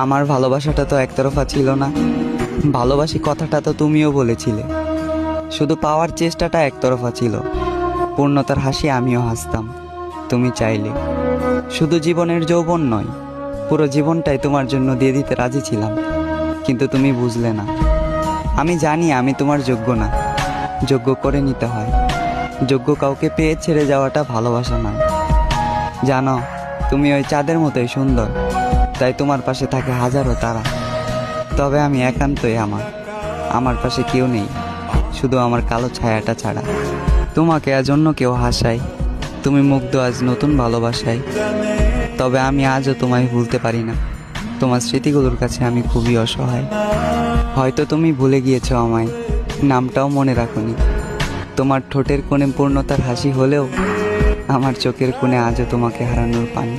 আমার ভালোবাসাটা তো একতরফা ছিল না, ভালোবাসি কথাটা তো তুমিও বলেছিলে। শুধু পাওয়ার চেষ্টাটা একতরফা ছিল, পূর্ণতার হাসি আমিও হাসতাম তুমি চাইলে। শুধু জীবনের যৌবন নয়, পুরো জীবনটাই তোমার জন্য দিয়ে দিতে রাজি ছিলাম, কিন্তু তুমি বুঝলে না। আমি জানি আমি তোমার যোগ্য না, যোগ্য করে নিতে হয়। যোগ্য কাউকে পেয়ে ছেড়ে যাওয়াটা ভালোবাসা নয়। জানো, তুমি ওই চাঁদের মতোই সুন্দর, তাই তোমার পাশে থাকে হাজারো তারা। তবে আমি একান্তই আমার পাশে কেউ নেই, শুধু আমার কালো ছায়াটা ছাড়া। তোমাকে আজ অন্য কেউ হাসায়, তুমি মুগ্ধ আজ নতুন ভালোবাসায়। তবে আমি আজও তোমায় ভুলতে পারি না, তোমার স্মৃতিগুলোর কাছে আমি খুবই অসহায়। হয়তো তুমি ভুলে গিয়েছো আমায়, নামটাও মনে রাখোনি। তোমার ঠোঁটের কোণে পূর্ণতার হাসি হলেও আমার চোখের কোণে আজও তোমাকে হারানোর পানি।